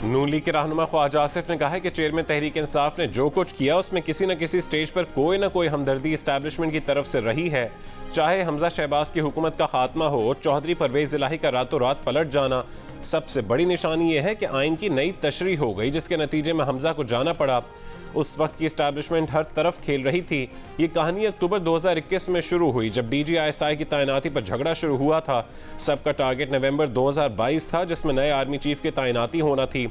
नून league के रहनुमा ख्वाजा आसिफ ने कहा है कि चेयरमैन तहरीक इंसाफ ने जो कुछ किया उसमें किसी न किसी स्टेज पर कोई ना कोई हमदर्दी इस्टेब्लिशमेंट की तरफ से रही है। चाहे हमजा शहबाज की हुकूमत का खात्मा हो, चौधरी परवेज इलाही का रातों रात पलट जाना, सबसे बड़ी निशानी यह है कि आइन की नई तशरीह हो गई जिसके नतीजे में हमजा को जाना पड़ा। उस वक्त की इस्टेब्लिशमेंट हर तरफ खेल रही थी। ये कहानी अक्टूबर 2021 में शुरू हुई जब DGISI की तैनाती पर झगड़ा शुरू हुआ था। सबका टारगेट नवंबर 2022 था जिसमें नए आर्मी चीफ की तैनाती होना थी।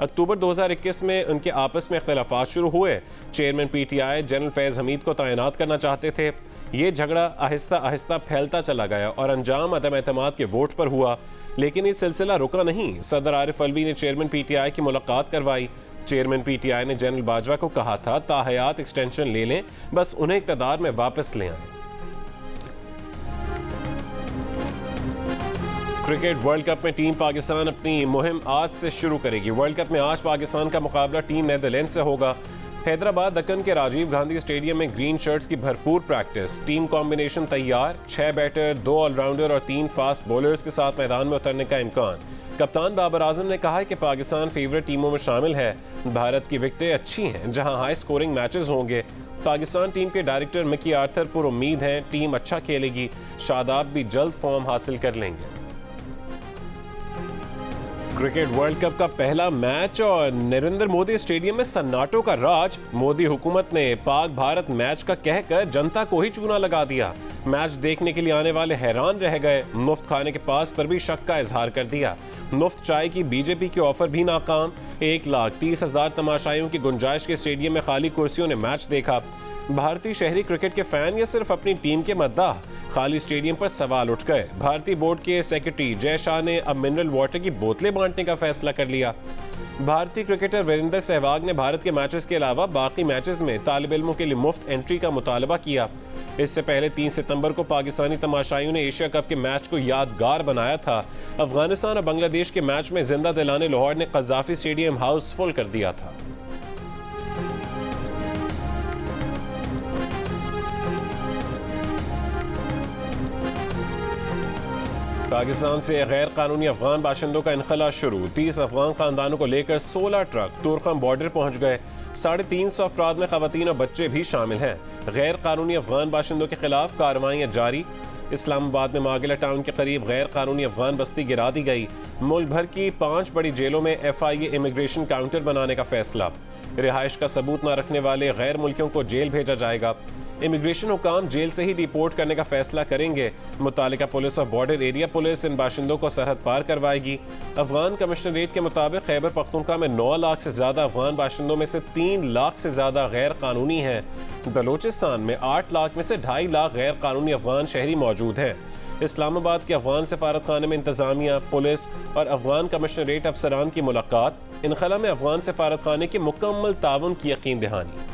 अक्टूबर 2021 में उनके आपस में इख्तिलाफात शुरू हुए। चेयरमैन PTI जनरल फैज़ हमीद को तैनात करना चाहते थे। ये झगड़ा आहिस्ता आहिस्ता फैलता चला गया और अंजाम अदम एतमाद के वोट पर हुआ। लेकिन ये सिलसिला रुका नहीं। सदर आरिफ अलवी ने चेयरमैन PTI की मुलाकात करवाई। चेयरमैन PTI ने जनरल बाजवा को कहा था ताहयात एक्सटेंशन ले लें, बस उन्हें इक़्तिदार में वापस ले आएं। क्रिकेट वर्ल्ड कप में टीम पाकिस्तान अपनी मुहिम आज से शुरू करेगी। वर्ल्ड कप में आज पाकिस्तान का मुकाबला टीम नीदरलैंड से होगा। हैदराबाद दक्कन के राजीव गांधी स्टेडियम में ग्रीन शर्ट्स की भरपूर प्रैक्टिस, टीम कॉम्बिनेशन तैयार, 6 बैटर, 2 ऑलराउंडर और 3 फास्ट बॉलर्स के साथ मैदान में उतरने का इम्कान। कप्तान बाबर आजम ने कहा है कि पाकिस्तान फेवरेट टीमों में शामिल है। भारत की विकेटें अच्छी हैं जहां हाई स्कोरिंग मैचेस होंगे। पाकिस्तान टीम के डायरेक्टर मिकी आर्थर पुरुम्मीद हैं टीम अच्छा खेलेगी। शादाब भी जल्द फॉर्म हासिल कर लेंगे। क्रिकेट वर्ल्ड कप का पहला मैच और नरेंद्र मोदी स्टेडियम में सन्नाटों का राज। मोदी हुकूमत ने पाक भारत मैच का कहकर जनता को ही चूना लगा दिया। मैच देखने के लिए आने वाले हैरान रह गए। मुफ्त खाने के पास पर भी शक का इजहार कर दिया। मुफ्त चाय की बीजेपी की ऑफर भी नाकाम। 1,30,000 तमाशाइयों की गुंजाइश के स्टेडियम में खाली कुर्सियों ने मैच देखा। भारतीय शहरी क्रिकेट के फैन या सिर्फ अपनी टीम के मद्दाह? खाली स्टेडियम पर सवाल उठ गए। भारतीय बोर्ड के सेक्रेटरी जय शाह ने अब मिनरल वाटर की बोतलें बांटने का फैसला कर लिया। भारतीय क्रिकेटर वीरेंद्र सहवाग ने भारत के मैचेस के अलावा बाकी मैचेस में तालिब इल्मों के लिए मुफ्त एंट्री का मुतालबा किया। इससे पहले 3 सितंबर को पाकिस्तानी तमाशाइयों ने एशिया कप के मैच को यादगार बनाया था। अफगानिस्तान और बांग्लादेश के मैच में जिंदा दिलाने लाहौर ने कज़ाफी स्टेडियम हाउसफुल कर दिया था। पाकिस्तान से गैर कानूनी अफगान बाशिंदों का इनखला शुरू। 30 अफगान खानदानों को लेकर 16 ट्रक तुर्कम बॉर्डर पहुंच गए। 350 अफराद में खवातीन और बच्चे भी शामिल हैं। गैर कानूनी अफगान बाशिंदों के खिलाफ कार्रवाइयाँ जारी। इस्लामाबाद में मागिला टाउन के करीब गैर कानूनी अफगान बस्ती गिरा दी गई। मुल्क भर की 5 बड़ी जेलों में FIA इमिग्रेशन काउंटर बनाने का फैसला। रिहाइश का सबूत न रखने वाले गैर मुल्कियों को जेल भेजा जाएगा। इमिग्रेशन हुकाम जेल से ही डिपोर्ट करने का फैसला करेंगे। मुतालिका पुलिस और बॉर्डर एरिया पुलिस इन बाशिंदों को सरहद पार करवाएगी। अफगान कमिश्नरेट के मुताबिक खैबर पख्तूनख्वा में 9 लाख से ज्यादा अफगान बाशिंदों में से 3 लाख से ज्यादा गैर कानूनी हैं। बलोचिस्तान में 8 लाख में से 2.5 लाख गैर कानूनी अफगान शहरी मौजूद हैं। इस्लामाबाद के अफगान सफारत खाने में इंतजामिया, पुलिस और अफगान कमिश्नरेट अफसरान की मुलाकात। इनखला में अफगान सफारत खाने के मुकम्मल ताउन की यकीन दहानी।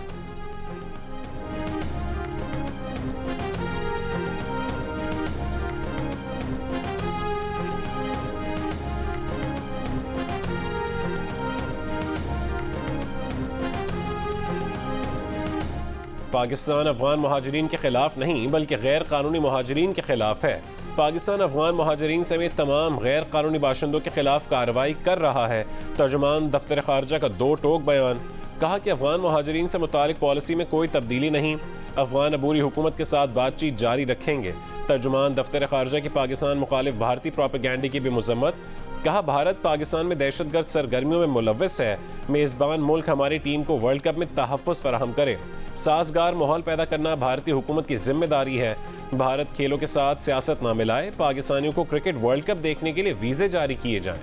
'पाकिस्तान अफगान महाजरीन के खिलाफ नहीं बल्कि गैर कानूनी महाजरीन के खिलाफ है। पाकिस्तान अफगान महाजरीन समेत तमाम गैर कानूनी बाशिंदों के खिलाफ कार्रवाई कर रहा है। तर्जुमान दफ्तर खारजा का 2 टोक बयान। कहा कि अफगान महाजरीन से मुतालिक पॉलिसी में कोई तब्दीली नहीं। अफगान अबूरी हुकूमत के साथ बातचीत जारी रखेंगे। तर्जुमान दफ्तर खारजा की पाकिस्तान मुखालिफ भारतीय प्रोपेगेंडे की भी मजम्मत। कहा भारत पाकिस्तान में दहशतगर्द सरगर्मियों में मुलव्वस है। मेज़बान मुल्क हमारी टीम को वर्ल्ड कप में तहफ़्फ़ुज़ फराहम करे। साजगार माहौल पैदा करना भारतीय हुकूमत की जिम्मेदारी है। भारत खेलों के साथ सियासत ना मिलाए। पाकिस्तानियों को क्रिकेट वर्ल्ड कप देखने के लिए वीज़े जारी किए जाएं।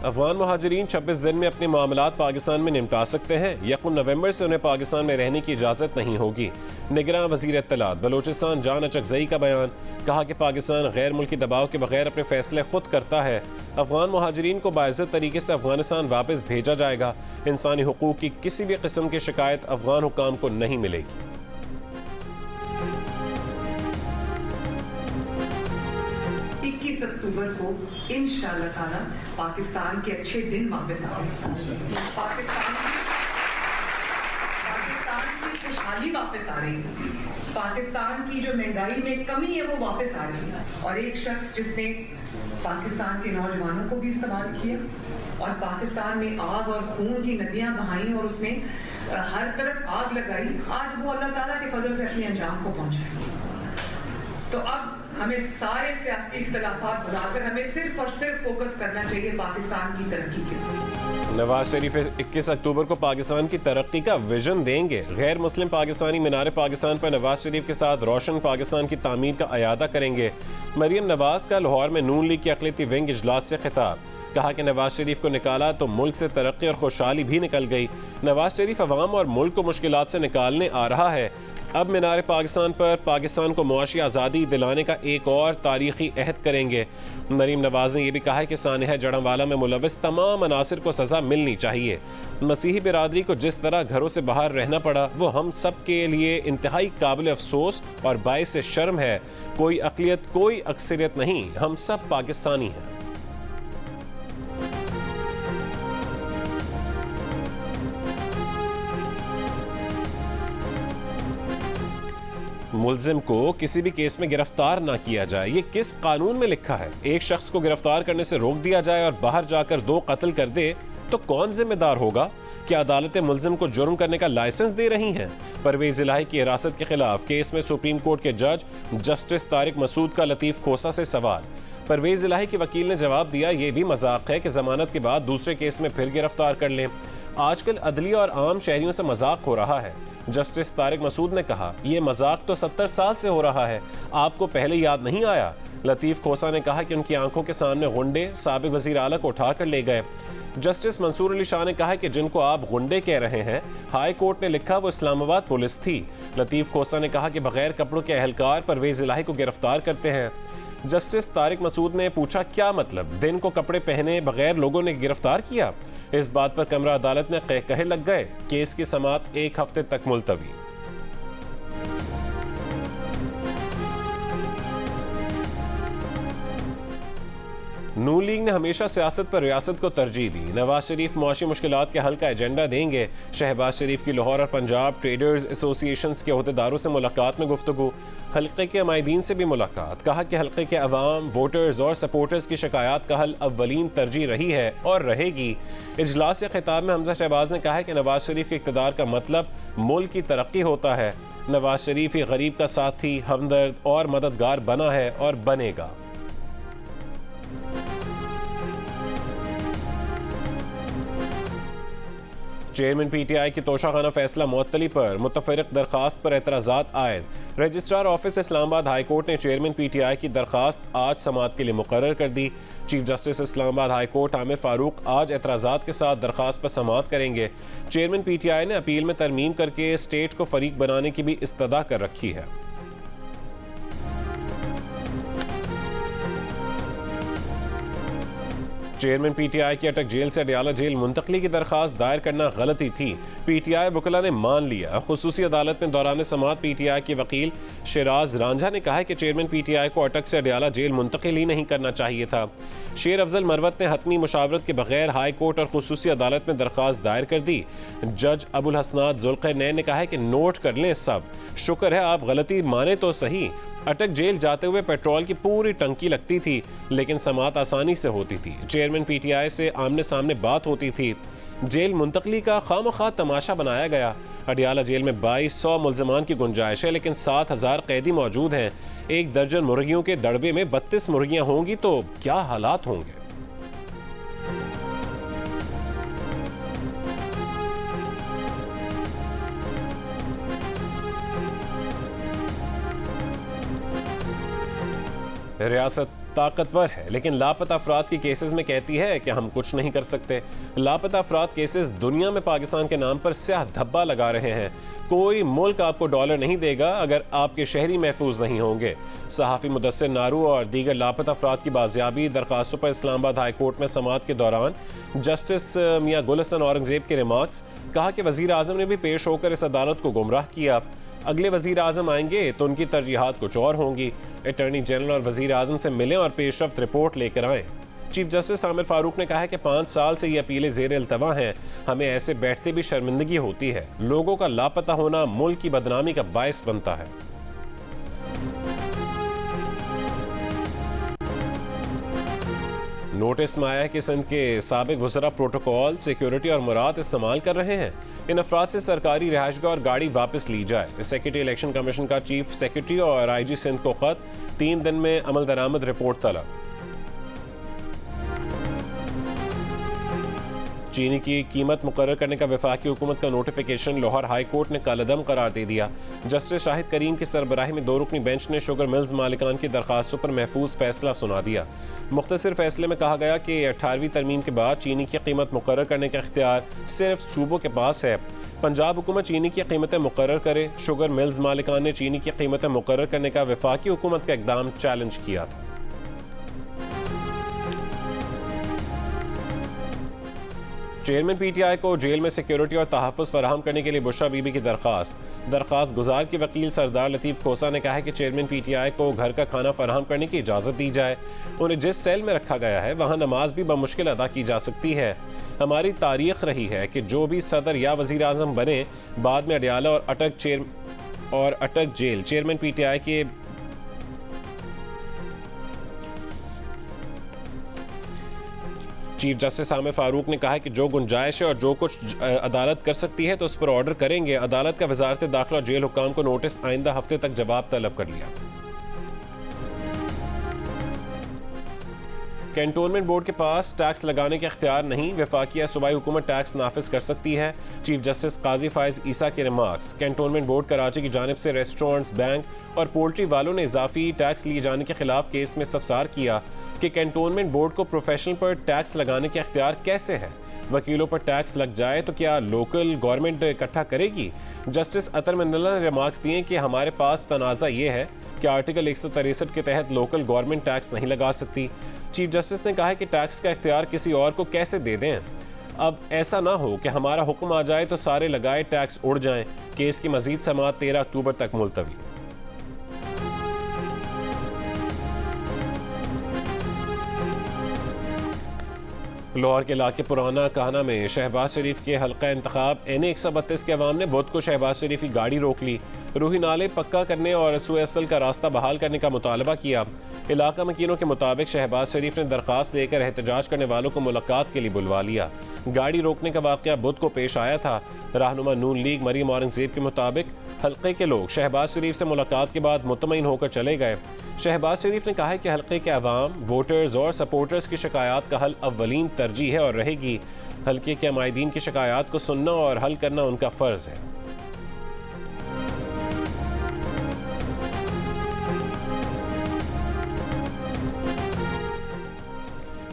अफगान महाजरीन 26 दिन में अपने मामलात पाकिस्तान में निपटा सकते हैं। 1 नवंबर से उन्हें पाकिस्तान में रहने की इजाज़त नहीं होगी। निगरान वज़ीर इत्तलात बलोचिस्तान जान अचकज़ई का बयान। कहा कि पाकिस्तान गैर मुल्की दबाव के बगैर अपने फैसले खुद करता है। अफगान महाजरीन को बाइज़्ज़त तरीके से अफगानिस्तान वापस भेजा जाएगा। इंसानी हुकूक की किसी भी किस्म की शिकायत अफगान हुकाम को नहीं मिलेगी। 21 अक्टूबर को इंशाअल्लाह ताला पाकिस्तान के अच्छे दिन वापस आए। पाकिस्तान की खुशहाली वापस आ रही है, पाकिस्तान की जो महंगाई में कमी है वो वापस आ रही है। और एक शख्स जिसने पाकिस्तान के नौजवानों को भी इस्तेमाल किया और पाकिस्तान में आग और खून की नदियां बहाई और उसने हर तरफ आग लगाई, आज वो अल्लाह ताला के फजल से अपने अंजाम को पहुंचा। तो अब हमें सारे सियासी इख्तिलाफात भुलाकर हमें सिर्फ और सिर्फ फोकस करना चाहिए पाकिस्तान की तरक्की के ऊपर। नवाज शरीफ 21 अक्टूबर को पाकिस्तान की तरक्की का विजन देंगे। गैर मुस्लिम पाकिस्तानी मीनार पाकिस्तान पर नवाज शरीफ के साथ रोशन पाकिस्तान की तामीर का अयादा करेंगे। मरियम नवाज का लाहौर में नून लीग की अक़लियती विंग इजलास से खिताब, कहा कि नवाज शरीफ को निकाला तो मुल्क से तरक्की और खुशहाली भी निकल गई। नवाज शरीफ अवाम और मुल्क को मुश्किलात से निकालने आ रहा है। अब मीनार पाकिस्तान पर पाकिस्तान को मुआशी आज़ादी दिलाने का एक और तारीखी अहद करेंगे। मरीम नवाज ने यह भी कहा है कि सानहा जड़ांवाला में मुलविस तमाम अनासिर को सज़ा मिलनी चाहिए। मसीही बिरादरी को जिस तरह घरों से बाहर रहना पड़ा वो हम सब के लिए इंतहाई काबिल अफसोस और बाइस शर्म है। कोई अक़लियत कोई अक्सरियत नहीं, हम सब पाकिस्तानी हैं। मुल्जिम को किसी भी केस में गिरफ्तार ना किया जाए, ये किस कानून में लिखा है? एक शख्स को गिरफ्तार करने से रोक दिया जाए और बाहर जाकर 2 कत्ल कर दे तो कौन जिम्मेदार होगा? क्या अदालतें मुल्जिम को जुर्म करने का लाइसेंस दे रही हैं? परवेज इलाही की हिरासत के खिलाफ केस में सुप्रीम कोर्ट के जज जस्टिस तारिक मसूद का लतीफ खोसा से सवाल। परवेज इलाही के वकील ने जवाब दिया, ये भी मजाक है कि जमानत के बाद दूसरे केस में फिर गिरफ्तार कर लें। आजकल अदलिया और आम शहरियों से मजाक हो रहा है। जस्टिस तारिक मसूद ने कहा, यह मजाक तो 70 साल से हो रहा है, आपको पहले याद नहीं आया? लतीफ खोसा ने कहा कि उनकी आंखों के सामने गुंडे साबिक वजीर आला को उठा कर ले गए। जस्टिस मंसूर अली शाह ने कहा कि जिनको आप गुंडे कह रहे हैं, हाई कोर्ट ने लिखा वो इस्लामाबाद पुलिस थी। लतीफ खोसा ने कहा कि बगैर कपड़ों के अहलकार परवेज इलाही को गिरफ्तार करते हैं। जस्टिस तारिक मसूद ने पूछा, क्या मतलब, दिन को कपड़े पहने बगैर लोगों ने गिरफ्तार किया? इस बात पर कमरा अदालत में कहे लग गए। केस की समाअत 1 हफ्ते तक मुलतवी। नून लीग ने हमेशा सियासत पर रियासत को तरजीह दी। नवाज शरीफ मुआशी मुश्किलात के हल का एजेंडा देंगे। शहबाज शरीफ की लाहौर और पंजाब ट्रेडर्स एसोसिएशन के अहदेदारों से मुलाकात में गुफ्तगू। हल्के के अमायदीन से भी मुलाकात, कहा कि हल्के के अवाम, वोटर्स और सपोर्टर्स की शिकायत का हल अव्वलीन तरजीह रही है और रहेगी। इजलास के खिताब में हमजा शहबाज ने कहा कि नवाज शरीफ के इक़्तिदार का मतलब मुल्क की तरक्की होता है। नवाज शरीफ ही गरीब का साथी, हमदर्द और मददगार बना है और बनेगा। चेयरमैन पीटीआई की तोशाखाना फैसला मुअत्तली पर मुतफरिक दरखास्त पर एतराज़ात आयद। Registrar office Islamabad high court ने चेयरमैन पीटीआई की दरखास्त आज समाअत के लिए मुकर्रर कर दी। Chief justice Islamabad high court Aamir Farooq आज एतराज़ात के साथ दरखास्त पर समाअत करेंगे। चेयरमैन पीटीआई ने अपील में तरमीम करके स्टेट को फरीक बनाने की भी इस्तदा कर रखी है। चेयरमैन पीटीआई की अटक जेल से अडयाला जेल मुंतकली की दरखास्त दायर करना गलती थी, पीटीआई वकला ने मान लिया। खुसूसी अदालत में दौरान समाअत पीटीआई के वकील शिराज रांझा ने कहा कि चेयरमैन पीटीआई को अटक से अडयाला जेल मुंतकिल ही नहीं करना चाहिए था। शेर अफजल मरवत ने हतमी मुशावरत के बगैर हाई कोर्ट और खुसूसी अदालत में दरखास्त दायर कर दी। जज अबुल हसनात जुल्करनैन ने कहा है कि नोट कर लें सब, शुक्र है आप गलती माने तो सही। अटक जेल जाते हुए पेट्रोल की पूरी टंकी लगती थी, लेकिन समाअत आसानी से होती थी। चेयरमैन पीटीआई से आमने सामने बात होती थी। जेल मुंतकली का खामखा तमाशा बनाया गया। अडयाला जेल में 2200 मुल्ज़िमान की गुंजाइश है, लेकिन 7000 कैदी मौजूद हैं। 1 दर्जन मुर्गियों के दड़बे में 32 मुर्गियां होंगी तो क्या हालात होंगे। रियासत ताकतवर है, लेकिन लापता अफराद की केसेस में कहती है कि हम कुछ नहीं कर सकते। लापता अफराद केसेस दुनिया में पाकिस्तान के नाम पर स्याह धब्बा लगा रहे हैं। कोई मुल्क आपको डॉलर नहीं देगा अगर आपके शहरी महफूज नहीं होंगे। सहाफ़ी मुदस्सिर नारू और दीगर लापता अफराद की बाजियाबी दरखास्तों पर इस्लामाबाद हाई कोर्ट में समाअत के दौरान जस्टिस मियां गुल हसन औरंगजेब के रिमार्क्स, कहा कि वज़ीर आज़म ने भी पेश होकर इस अदालत को गुमराह किया। अगले वज़ीर आज़म आएंगे तो उनकी तरजीहात कुछ और होंगी। अटॉर्नी जनरल और वज़ीर आज़म से मिलें और पेशरफ्त रिपोर्ट लेकर आएँ। चीफ जस्टिस आमिर फारूक ने कहा है कि 5 साल से ये अपीलें ज़ेर इल्तवा हैं, हमें ऐसे बैठते भी शर्मिंदगी होती है। लोगों का लापता होना मुल्क की बदनामी का बायस बनता है। नोटिस में आया है कि सिंध के साबिक वज़रा प्रोटोकॉल, सिक्योरिटी और मुराद इस्तेमाल कर रहे हैं। इन अफराद से सरकारी रिहाइशगाह और गाड़ी वापस ली जाए। सेक्रेटरी इलेक्शन कमीशन का चीफ सेक्रेटरी और IG सिंध को खत, 3 दिन में अमल दरामद रिपोर्ट तलब। चीनी की कीमत मुकर्रर करने का वफाकी हुकूमत का नोटिफिकेशन लाहौर हाई कोर्ट ने कालअदम करार दे दिया। जस्टिस शाहिद करीम की सरबराही में 2 रुकनी बेंच ने शुगर मिल्स मालिकान की दरखास्तों पर महफूज फैसला सुना दिया। मुख्तसर फैसले में कहा गया कि 18वीं तरमीम के बाद चीनी की कीमत मुकर्रर करने का इख्तियार सिर्फ सूबों के पास है। पंजाब हुकूमत चीनी की कीमतें मुकर्रर करे। शुगर मिल्स मालिकान ने चीनी की कीमतें मुकर्रर करने का वफाकी हुकूमत का इकदाम चैलेंज किया था। चेयरमैन PTI को जेल में सिक्योरिटी और तहफ़्फ़ुज़ फराहम करने के लिए बुशरा बीबी की दरखास्त गुजार के वकील सरदार लतीफ़ खोसा ने कहा है कि चेयरमैन PTI को घर का खाना फराहम करने की इजाज़त दी जाए। उन्हें जिस सेल में रखा गया है वहाँ नमाज भी बमुश्किल अदा की जा सकती है। हमारी तारीख रही है कि जो भी सदर या वज़ीर आज़म बने, बाद में अडयाला और अटक जेल चेयरमैन PTI के चीफ जस्टिस आमिर फारूक ने कहा कि जो गुंजाइश है और जो कुछ अदालत कर सकती है तो उस पर ऑर्डर करेंगे। अदालत का वजारत दाखिला और जेल हुक्काम को नोटिस आइंदा हफ्ते तक जवाब तलब कर लिया। कैंटोनमेंट बोर्ड के पास टैक्स लगाने के इख्तियार नहीं, वफाकी सूबाई हुकूमत टैक्स नाफिज कर सकती है। चीफ जस्टिस काजी फाइज ईसा के रिमार्क्स। कैंटोनमेंट बोर्ड कराची की जानिब से रेस्टोरेंट्स, बैंक और पोल्ट्री वालों ने इजाफी टैक्स लिए जाने के खिलाफ केस में इस्तफसार किया कि कैंटोनमेंट बोर्ड को प्रोफेशनल पर टैक्स लगाने के इख्तियार कैसे है। वकीलों पर टैक्स लग जाए तो क्या लोकल गवर्नमेंट इकट्ठा करेगी? जस्टिस अतर मिनल्ला ने रिमार्क्स दिए कि हमारे पास तनाज़ा ये है कि आर्टिकल 163 के तहत लोकल गवर्नमेंट टैक्स नहीं लगा सकती। चीफ जस्टिस ने कहा है कि टैक्स का इख्तियार किसी और को कैसे दे दें। अब ऐसा ना हो कि हमारा हुक्म आ जाए तो सारे लगाए टैक्स उड़ जाएं। केस की मजीद समाअत 13 अक्टूबर तक मुलतवी। लाहौर के इलाके पुराना कहना में शहबाज शरीफ के हल्का इंतखाब NA 132 के अवाम ने बुध को शहबाज शरीफ की गाड़ी रोक ली। रूही नाले पक्का करने और रसूए असल का रास्ता बहाल करने का मुतालबा किया। इलाका मकीनों के मुताबिक शहबाज शरीफ ने दरखास्त देकर एहतजाज करने वालों को मुलाकात के लिए बुलवा लिया। गाड़ी रोकने का वाक़या बुध को पेश आया था। रहनुमा नून लीग मरीम औरंगजेब के मुताबिक हल्के के लोग शहबाज शरीफ से मुलाकात के बाद मुतमईन होकर चले गए। शहबाज शरीफ ने कहा है कि हल्के के अवाम, वोटर्स और सपोर्टर्स की शिकायत का हल अव्वलीन तरजीह है और रहेगी। हल्के के अमायदीन की शिकायत को सुनना और हल करना उनका फ़र्ज़ है।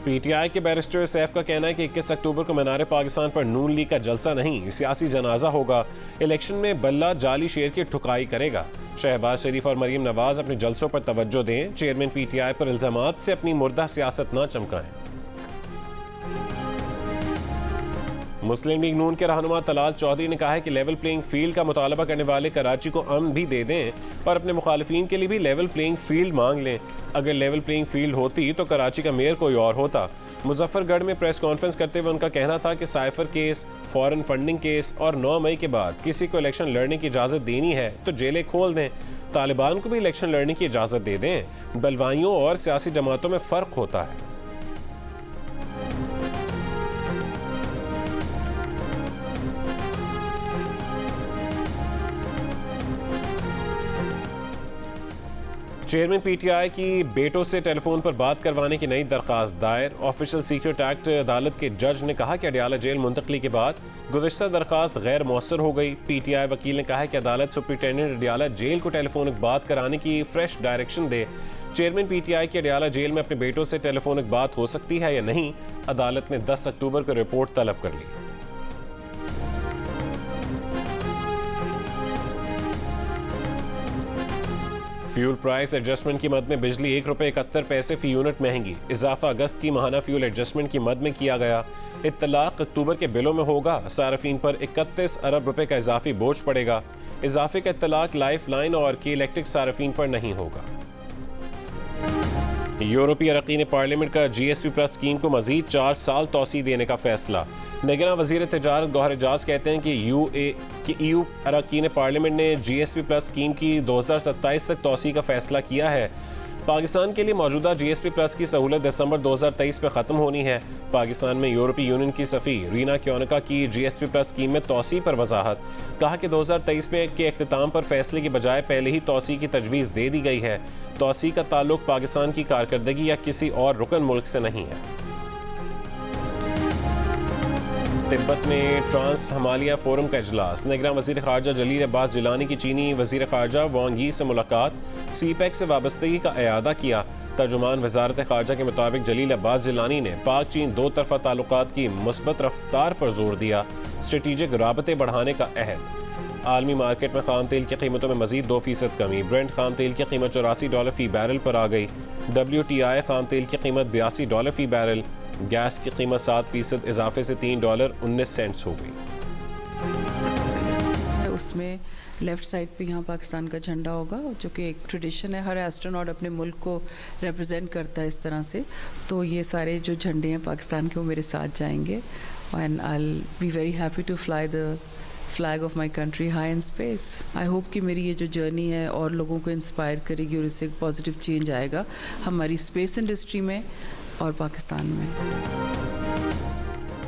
PTI के बैरिस्टर सैफ का कहना है कि 21 अक्टूबर को मीनार पाकिस्तान पर नून लीग का जलसा नहीं, सियासी जनाजा होगा। इलेक्शन में बल्ला जाली शेर की ठुकाई करेगा। शहबाज शरीफ और मरीम नवाज अपने जलसों पर तवज्जो दें। चेयरमैन PTI पर इल्जामात से अपनी मुर्दा सियासत न चमकाएं। मुस्लिम लीग नून के रहनुमा तलाल चौधरी ने कहा है कि लेवल प्लेइंग फील्ड का मुतालबा करने वाले कराची को अमन भी दे दें और अपने मुखालिफिन के लिए भी लेवल प्लेइंग फील्ड मांग लें। अगर लेवल प्लेइंग फील्ड होती तो कराची का मेयर कोई और होता। मुजफ्फरगढ़ में प्रेस कॉन्फ्रेंस करते हुए उनका कहना था कि cipher case, foreign funding case और 9 मई के बाद किसी को इलेक्शन लड़ने की इजाज़त देनी है तो जेलें खोल दें। तालिबान को भी इलेक्शन लड़ने की इजाज़त दे दें। बलवाइयों और सियासी जमातों में फ़र्क होता है। चेयरमैन PTI की बेटों से टेलीफोन पर बात करवाने की नई दरखास्त दायर। ऑफिशियल सीक्रेट एक्ट अदालत के जज ने कहा कि अडयाला जेल मुंतकली के बाद गुज़िश्ता दरखास्त गैर मौसर हो गई। PTI वकील ने कहा है कि अदालत सुप्रिटेंडेंट अडयाला जेल को टेलीफोनिक बात कराने की फ्रेश डायरेक्शन दे। चेयरमैन PTI की अडयाला जेल में अपने बेटों से टेलीफोनिक बात हो सकती है या नहीं, अदालत ने 10 अक्टूबर को रिपोर्ट तलब कर ली। फ्यूल प्राइस एडजस्टमेंट की मद में बिजली ₹1.71 फी यूनिट महंगी। इजाफा अगस्त की माहाना फ्यूल एडजस्टमेंट की मद में किया गया। इत्तलाक अक्टूबर के बिलों में होगा। सार्फिन पर 31 अरब रुपए का इजाफी बोझ पड़ेगा। इजाफे का इत्तलाक लाइफ लाइन और की इलेक्ट्रिक सार्फिन पर नहीं होगा। यूरोपीय अरकान पार्लियामेंट का GSP प्लस स्कीम को मजीद 4 साल तोसी देने का फैसला। निगरान वजीर तिजारत गौहर एजाज कहते हैं कि EU अरकान पार्लियामेंट ने GSP प्लस स्कीम की 2027 तक तोसी का फैसला किया है। पाकिस्तान के लिए मौजूदा GSP प्लस की सहूलत दिसंबर 2023 में ख़त्म होनी है। पाकिस्तान में यूरोपीय यूनियन की सफ़ीर रीना क्योनिका की GSP प्लस स्कीम में तोसी पर वजाहत। कहा कि 2023 में के अख्तिताम पर फैसले की बजाय पहले ही तोसी की तजवीज़ दे दी गई है। तोसी का ताल्लुक पाकिस्तान की कारकर्दगी या किसी और रुकन मुल्क से नहीं है। तिब्बत में ट्रांस हिमालय फोरम का इजलास। निगरान वज़ीर ख़ारजा जलील अब्बास जिलानी की चीनी वज़ीर ख़ारजा वांग यी से मुलाकात। CPEC से वाबस्तगी का इयादा किया। तर्जुमान वज़ारत ख़ारजा के मुताबिक जलील अब्बास जिलानी ने पाक चीन दो तरफ़ा ताल्लुकात की मुस्बत रफ्तार पर जोर दिया। स्ट्रेटीजिक राबते बढ़ाने का अहद। आलमी मार्केट में खाम तेल की कीमतों में मजीद 2% कमी। ब्रेंट खाम तेल की कीमत $84 फ़ी बैरल पर आ गई। WTI खाम तेल की कीमत $82 फ़ी बैरल। गैस की कीमत 7% इजाफे से $3.19 हो गई। उसमें लेफ़्ट साइड पे यहाँ पाकिस्तान का झंडा होगा, जो कि एक ट्रेडिशन है, हर एस्ट्रोनॉट अपने मुल्क को रिप्रेजेंट करता है इस तरह से। तो ये सारे जो झंडे हैं पाकिस्तान के वो मेरे साथ जाएंगे and I will be very happy to fly the flag of my country high in space. I hope कि मेरी ये जो जर्नी है और लोगों को इंस्पायर करेगी और इससे एक पॉजिटिव चेंज आएगा हमारी स्पेस इंडस्ट्री में और पाकिस्तान में।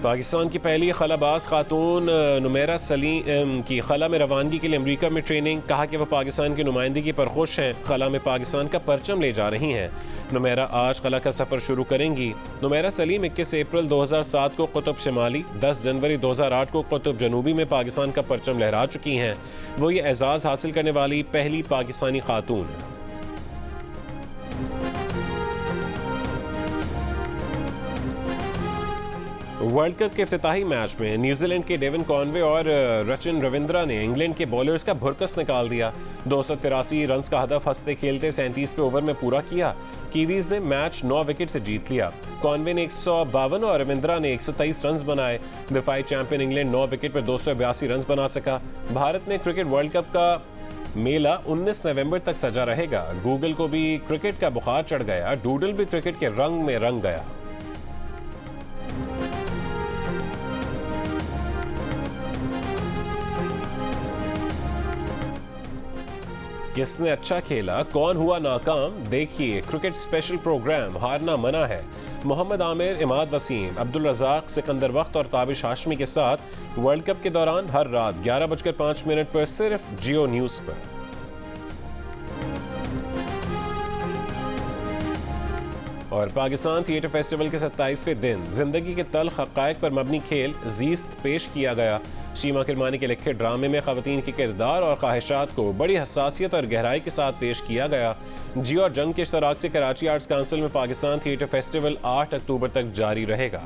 पाकिस्तान की पहली खलाबाज खातून नुमेरा सलीम की खला में रवानगी के लिए अमेरिका में ट्रेनिंग। कहा कि वह पाकिस्तान की नुमाइंदगी पर खुश हैं। खला में पाकिस्तान का परचम ले जा रही हैं। नुमेरा आज खला का सफ़र शुरू करेंगी। नुमेरा सलीम 21 अप्रैल 2007 को कुतुब शिमाली, 10 जनवरी 2008 को कुतुब जनूबी में पाकिस्तान का परचम लहरा चुकी हैं। वो ये एजाज़ हासिल करने वाली पहली पाकिस्तानी खातून है। वर्ल्ड कप के इफ्तिताही मैच में न्यूजीलैंड के डेविन कॉनवे और रचिन रविंद्रा ने इंग्लैंड के बॉलर्स का भुरकस निकाल दिया। 283 रन का हदफ हंसते खेलते 37वें ओवर में पूरा किया। कीवीज ने मैच 9 विकेट से जीत लिया। कॉनवे ने 152 और रविंद्रा ने 123 रन बनाए। दिफाई चैंपियन इंग्लैंड 9 विकेट पर 282 रन बना सका। भारत में क्रिकेट वर्ल्ड कप का मेला 19 नवंबर तक सजा रहेगा। गूगल को भी क्रिकेट का बुखार चढ़ गया। डूडल भी क्रिकेट के रंग में रंग गया। किसने अच्छा खेला, कौन हुआ नाकाम, देखिए क्रिकेट स्पेशल प्रोग्राम हारना मना है। मोहम्मद आमिर, इमाद वसीम, अब्दुल रज़ाक, सिकंदर वक्त और ताबिश हाशमी के साथ वर्ल्ड कप के दौरान हर रात 11:05 पर सिर्फ जियो न्यूज़ पर। और पाकिस्तान थिएटर फेस्टिवल के 27वें दिन जिंदगी के तल्ख हक़ाइक़ पर मबनी खेल ज़ीस्त पेश किया गया। शीमा किरमानी के लिखे ड्रामे में ख़वातीन के किरदार और ख्वाहिशात को बड़ी हसासियत और गहराई के साथ पेश किया गया। जियो और जंग के इश्तराक से कराची आर्ट्स काउंसिल में पाकिस्तान थिएटर फेस्टिवल 8 अक्टूबर तक जारी रहेगा।